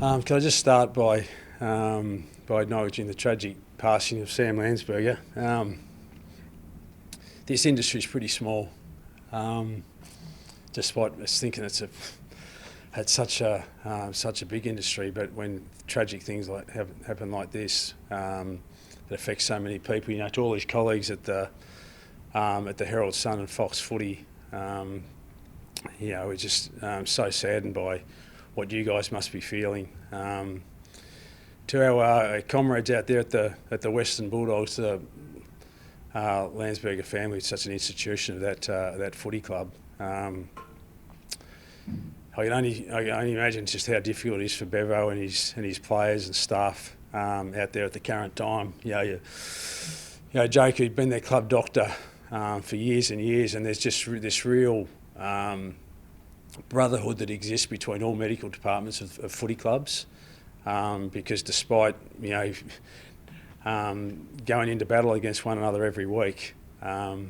Can I just start by acknowledging the tragic passing of Sam Landsberger. This industry is pretty small, despite us thinking it's such a big industry. But when tragic things happen like this, that affects so many people. You know, to all his colleagues at the Herald Sun and Fox Footy, we're just so saddened by what you guys must be feeling. To our comrades out there at the Western Bulldogs, the Landsberger family, it's such an institution of that footy club. I can only imagine just how difficult it is for Bevo and his players and staff out there at the current time. Jake, who'd been their club doctor for years and years, and there's just this real brotherhood that exists between all medical departments of footy clubs, because despite going into battle against one another every week, the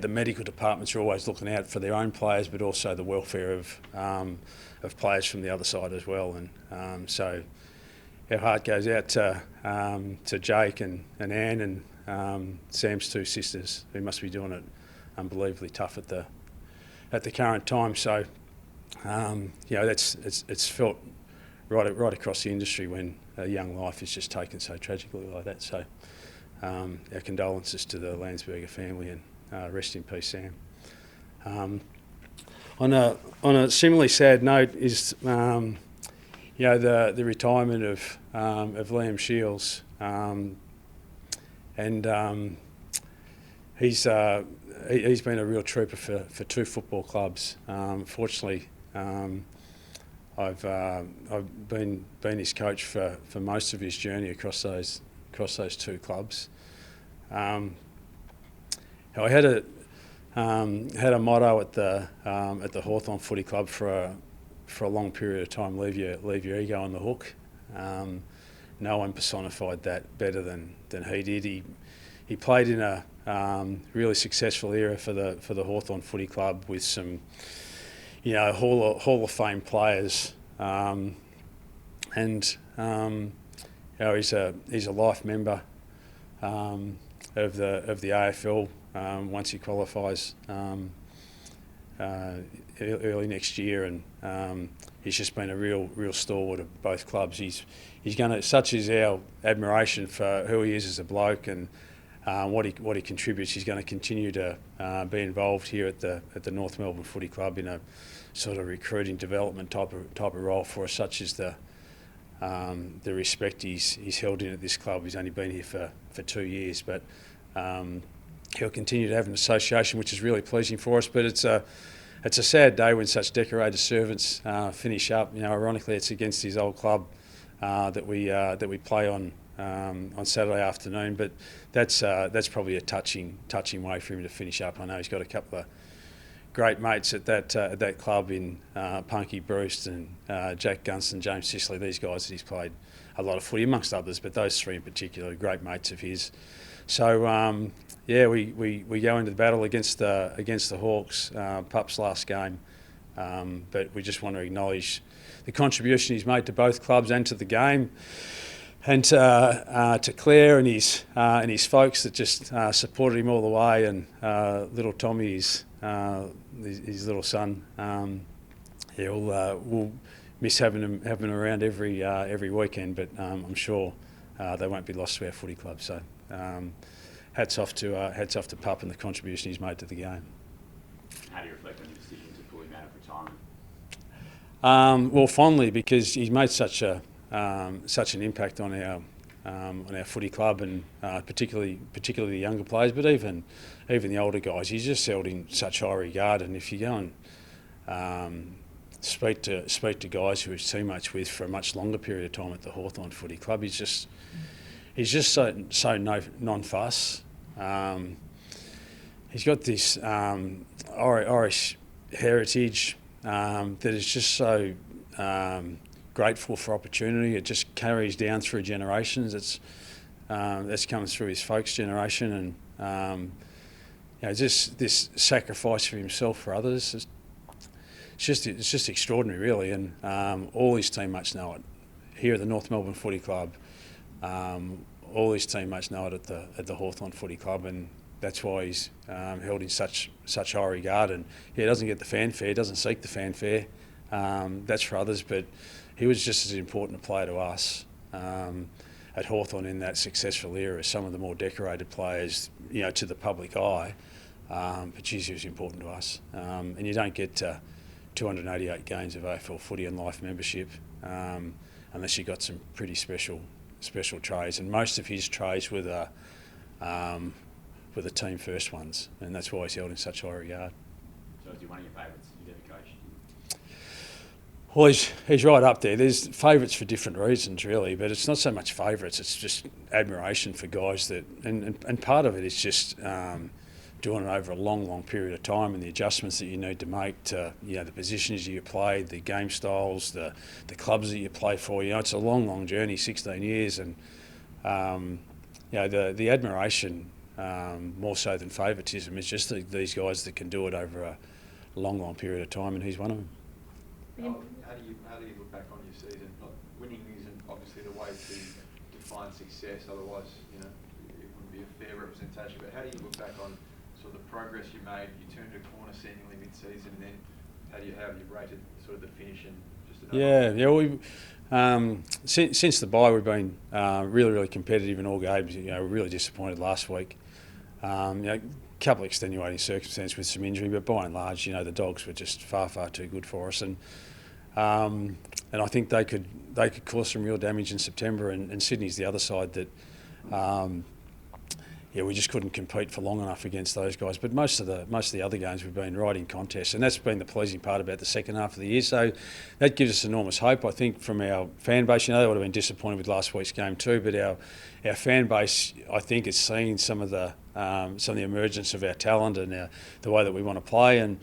medical departments are always looking out for their own players, but also the welfare of players from the other side as well. And so our heart goes out to Jake and Anne and Sam's two sisters, who must be doing it unbelievably tough at the current time. So it's felt right across the industry when a young life is just taken so tragically like that. So our condolences to the Landsberger family, and rest in peace, Sam. On a similarly sad note is the retirement of Liam Shiels, and he's been a real trooper for two football clubs. Fortunately, I've been his coach for most of his journey across those two clubs. I had a motto at the Hawthorn Footy Club for a long period of time: leave your ego on the hook. No one personified that better than he did. He played in a really successful era for the Hawthorn Footy Club with some Hall of Fame players, and he's a life member of the AFL once he qualifies early next year, and he's just been a real stalwart of both clubs. He's going to, such is our admiration for who he is as a bloke and what he contributes. He's going to continue to be involved here at the North Melbourne Footy Club in a sort of recruiting development type of role for us, such as the respect he's held in at this club. He's only been here for 2 years, but he'll continue to have an association, which is really pleasing for us. But it's a sad day when such decorated servants finish up. Ironically, it's against his old club that we play on Saturday afternoon. But that's probably a touching way for him to finish up. I know he's got a couple of great mates at that club in Punky Bruce and Jack Gunston, James Sicily. These guys that he's played a lot of footy amongst others, but those three in particular are great mates of his. So we go into the battle against the Hawks, Pup's last game, but we just want to acknowledge the contribution he's made to both clubs and to the game, and to Claire and his folks that just supported him all the way, and little Tommy, his little son. We'll miss having him around every weekend, but I'm sure they won't be lost to our footy club. So hats off to Pup and the contribution he's made to the game. How do you reflect on your decision to pull him out of retirement? Well, fondly, because he's made such an impact on our footy club, and particularly the younger players, but even the older guys. He's just held in such high regard, and if you go and speak to guys who he's teammates with for a much longer period of time at the Hawthorn Footy Club, he's just so non-fuss. He's got this Irish heritage that is just so grateful for opportunity. It just carries down through generations. That's come through his folks' generation, and just this sacrifice for himself for others. it's just extraordinary, really, and all his teammates know it. Here at the North Melbourne Footy Club, all his teammates know it at the Hawthorn Footy Club, and that's why he's held in such high regard. And he doesn't get the fanfare, doesn't seek the fanfare. That's for others, but he was just as important a player to us at Hawthorn in that successful era as some of the more decorated players, to the public eye. But geez, he was important to us. And you don't get 288 games of AFL footy and life membership unless you've got some pretty special trays. And most of his trays were the team first ones, and that's why he's held in such high regard. So is he one of your favourites you've ever coached? Well, he's right up there. There's favourites for different reasons, really, but it's not so much favourites. It's just admiration for guys that, and part of it is just doing it over a long period of time, and the adjustments that you need to make to the positions you play, the game styles, the clubs that you play for. It's a long journey, 16 years, and the admiration more so than favouritism is just these guys that can do it over a long period of time, and he's one of them. How do you look back on your season? Winning isn't obviously the way to define success. Otherwise, it wouldn't be a fair representation. But how do you look back on sort of the progress you made? You turned a corner seemingly mid-season, and then how have you rated sort of the finish and just another? We since the bye we've been really competitive in all games. We were really disappointed last week. Couple of extenuating circumstances with some injury, but by and large, the Dogs were just far too good for us, and I think they could cause some real damage in September. And Sydney's the other side that, we just couldn't compete for long enough against those guys. But most of the other games we've been right in contest, and that's been the pleasing part about the second half of the year. So that gives us enormous hope, I think, from our fan base. They would have been disappointed with last week's game too, but our fan base, I think, is seeing some of the emergence of our talent and the way that we want to play. And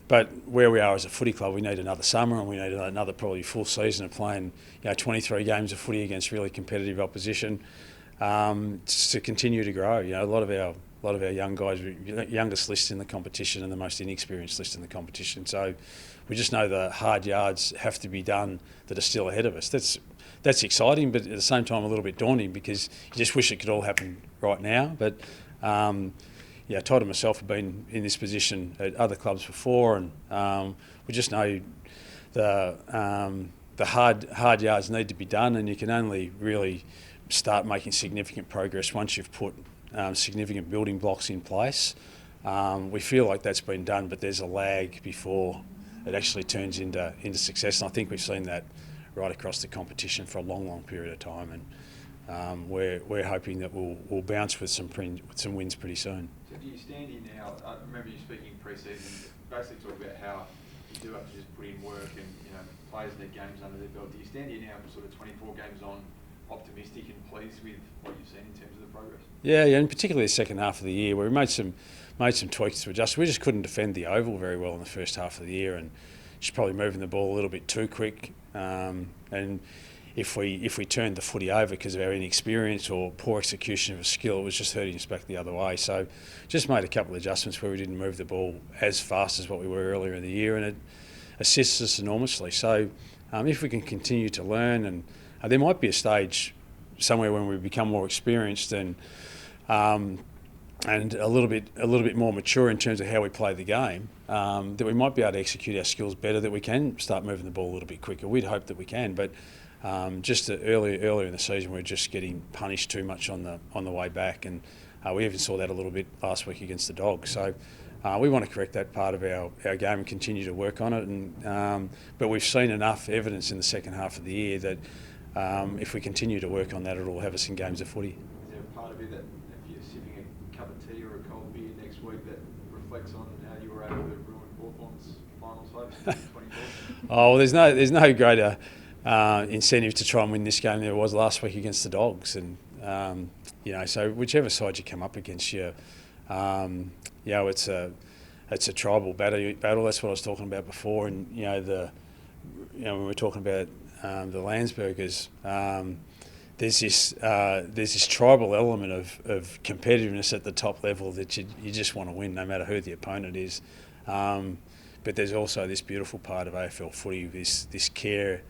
but where we are as a footy club, we need another summer, and we need another probably full season of playing 23 games of footy against really competitive opposition to continue to grow. A lot of our young guys, youngest list in the competition and the most inexperienced list in the competition. So we just know the hard yards have to be done that are still ahead of us. That's exciting, but at the same time a little bit daunting, because you just wish it could all happen right now. But Todd and myself have been in this position at other clubs before, and we just know the hard yards need to be done, and you can only really start making significant progress once you've put significant building blocks in place. We feel like that's been done, but there's a lag before it actually turns into success, and I think we've seen that right across the competition for a long period of time, and we're hoping that we'll bounce with some wins pretty soon. So do you stand here now? I remember you speaking pre-season, basically talk about how you do have to just put in work and players need games under their belt. Do you stand here now for sort of 24 games on, optimistic and pleased with what you've seen in terms of the progress? Yeah, and particularly the second half of the year, where we made some tweaks to adjust. We just couldn't defend the oval very well in the first half of the year, and just probably moving the ball a little bit too quick. And if we turned the footy over because of our inexperience or poor execution of a skill, it was just hurting us back the other way. So just made a couple of adjustments where we didn't move the ball as fast as what we were earlier in the year, and it assists us enormously. So if we can continue to learn, and there might be a stage somewhere when we become more experienced and a little bit more mature in terms of how we play the game, that we might be able to execute our skills better, that we can start moving the ball a little bit quicker. We'd hope that we can, but just earlier in the season, we're just getting punished too much on the way back, and we even saw that a little bit last week against the Dogs. So we want to correct that part of our game and continue to work on it. And but we've seen enough evidence in the second half of the year that if we continue to work on that, it'll have us in games of footy. Is there a part of you that, if you're sipping a cup of tea or a cold beer next week, that reflects on how you were able to ruin Hawthorn's finals hopes in 2024? Well, there's no greater incentive to try and win this game than there was last week against the Dogs, and so whichever side you come up against, it's a tribal battle. That's what I was talking about before, and when we're talking about the Landsbergers, there's this tribal element of competitiveness at the top level that you just want to win, no matter who the opponent is. but there's also this beautiful part of AFL footy, this care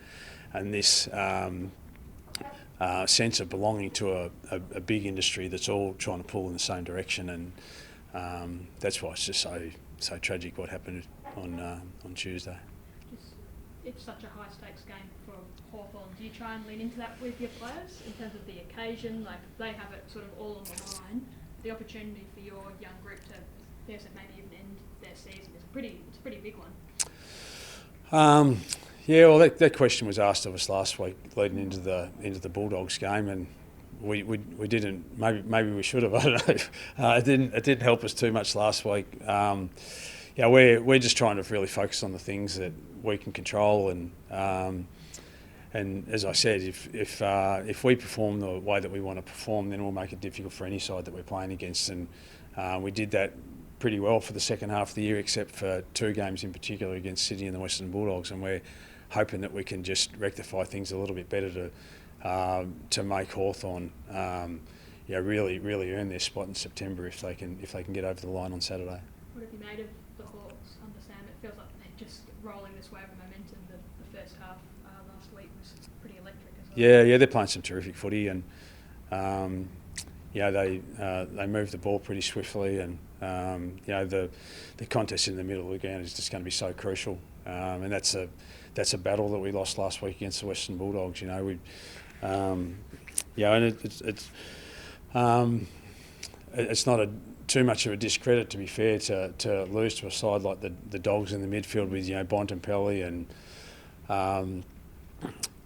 and this sense of belonging to a big industry that's all trying to pull in the same direction, and that's why it's just so tragic what happened on Tuesday. It's such a high stakes game for Hawthorn. Do you try and lean into that with your players in terms of the occasion? Like, they have it sort of all on the line. The opportunity for your young group to, maybe even end their season is it's a pretty big one. Yeah, well, that question was asked of us last week, leading into the Bulldogs game, and we didn't. Maybe we should have. I don't know. It didn't help us too much last week. Yeah, we're just trying to really focus on the things that we can control, and as I said, if we perform the way that we want to perform, then we'll make it difficult for any side that we're playing against, and we did that pretty well for the second half of the year, except for 2 games in particular against Sydney and the Western Bulldogs, and we're hoping that we can just rectify things a little bit better to make Hawthorn really earn their spot in September if they can get over the line on Saturday. What have you made of the Hawks under Sam? It feels like they're just rolling this wave of momentum. The first half last week was pretty electric as well. Yeah, they're playing some terrific footy, and they move the ball pretty swiftly, and the contest in the middle of the ground is just going to be so crucial, and that's a battle that we lost last week against the Western Bulldogs. And it's not too much of a discredit, to be fair, to lose to a side like the Dogs in the midfield with Bontempelli and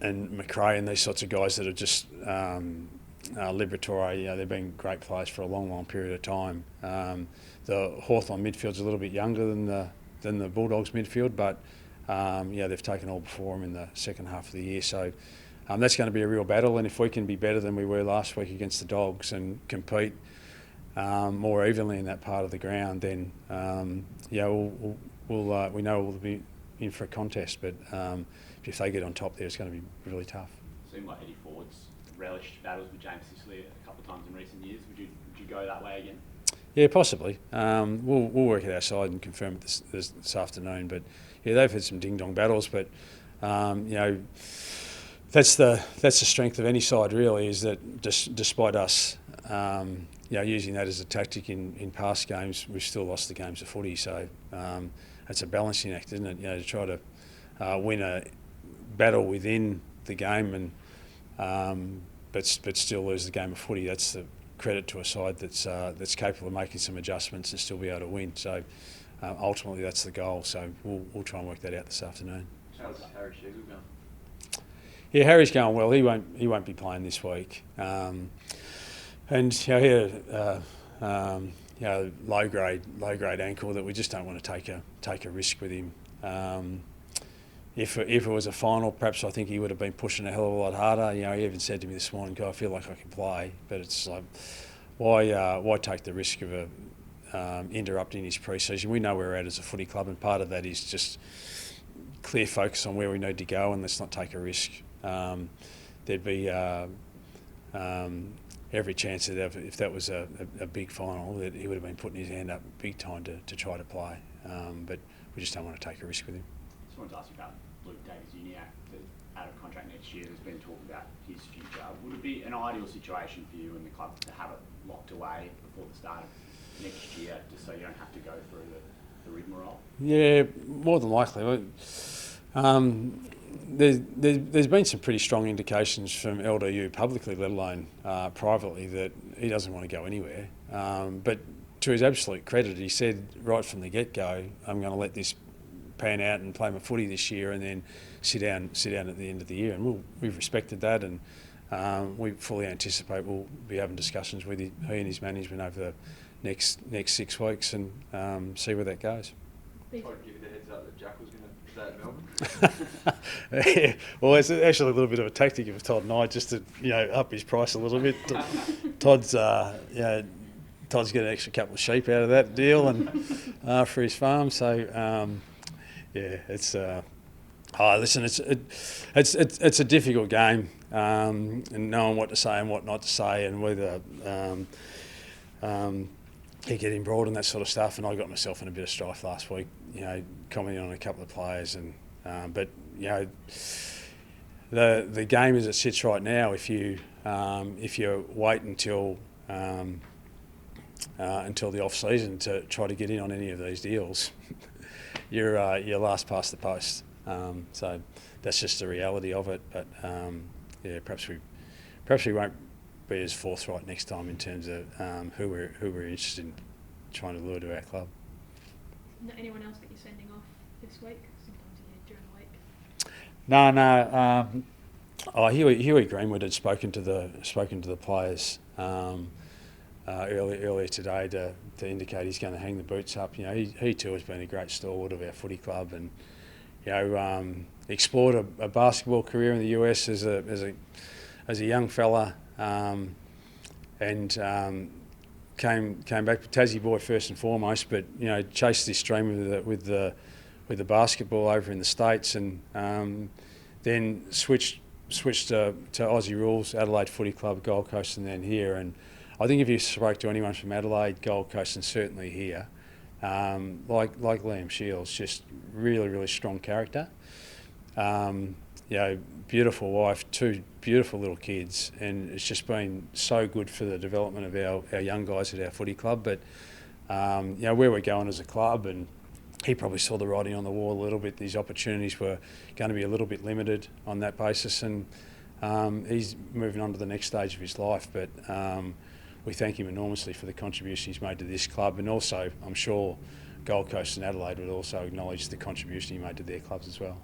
McRae and these sorts of guys that are just Liberatore. They've been great players for a long period of time. The Hawthorn midfield's a little bit younger than the Bulldogs midfield, but they've taken all before them in the second half of the year. So that's going to be a real battle, and if we can be better than we were last week against the Dogs and compete more evenly in that part of the ground, then we know we'll be in for a contest. But if they get on top there, it's going to be really tough. It seemed like Eddie Ford's relished battles with James Sicily a couple of times in recent years. Would you go that way again? Yeah, possibly. We'll work it outside and confirm it this afternoon. But yeah, they've had some ding-dong battles. But that's the strength of any side, really, is that despite us using that as a tactic in past games, we've still lost the games of footy. So it's a balancing act, isn't it? To try to win a battle within the game and but still lose the game of footy. That's the credit to a side that's capable of making some adjustments and still be able to win. So ultimately, that's the goal. So we'll try and work that out this afternoon. How's Harry Shiels going? Yeah, Harry's going well. He won't be playing this week. And he had low grade ankle that we just don't want to take a risk with him. If it was a final, perhaps I think he would have been pushing a hell of a lot harder. He even said to me this morning, "I feel like I can play," but it's like, why take the risk of interrupting his pre-season? We know where we're at as a footy club, and part of that is just clear focus on where we need to go, and let's not take a risk. There'd be every chance that if that was a big final, that he would have been putting his hand up big time to try to play. But we just don't want to take a risk with him. I just wanted to ask you about Luke Davis-Uniacke, out of contract next year. There's been talk about his future. Would it be an ideal situation for you and the club to have it locked away before the start of next year, just so you don't have to go through the rigmarole? Yeah, more than likely. There's been some pretty strong indications from LDU publicly, let alone privately, that he doesn't want to go anywhere. But to his absolute credit, he said right from the get-go, I'm going to let this pan out and play my footy this year and then sit down at the end of the year. And we've respected that, and we fully anticipate we'll be having discussions with he and his management over the next 6 weeks and see where that goes. I'd give you the heads up that Jack was going to stay at Melbourne. Yeah, well, it's actually a little bit of a tactic of Todd and I, just to up his price a little bit. Todd's getting an extra couple of sheep out of that deal and for his farm. So it's listen, it's a difficult game, and knowing what to say and what not to say, and whether get embroiled in that sort of stuff. And I got myself in a bit of strife last week, commenting on a couple of players. And but the game as it sits right now, if you wait until the off season to try to get in on any of these deals, you're last past the post. So that's just the reality of it. But perhaps we won't be as forthright next time in terms of who we're interested in trying to lure to our club. Anyone else that you're sending off this week? Sometimes you hear during the week. No. Hughie Greenwood had spoken to the players earlier today to indicate he's going to hang the boots up. He too has been a great stalwart of our footy club, and explored a basketball career in the US as a young fella, and came back, Tassie boy first and foremost, but chased this dream with the basketball over in the States, and then switched to Aussie rules, Adelaide Footy Club, Gold Coast, and then here. And I think if you spoke to anyone from Adelaide, Gold Coast, and certainly here, like Liam Shiels, just really, really strong character. Beautiful wife, 2 beautiful little kids, and it's just been so good for the development of our young guys at our footy club. But where we're going as a club, and he probably saw the writing on the wall a little bit. These opportunities were going to be a little bit limited on that basis, and he's moving on to the next stage of his life. But we thank him enormously for the contribution he's made to this club, and also I'm sure Gold Coast and Adelaide would also acknowledge the contribution he made to their clubs as well.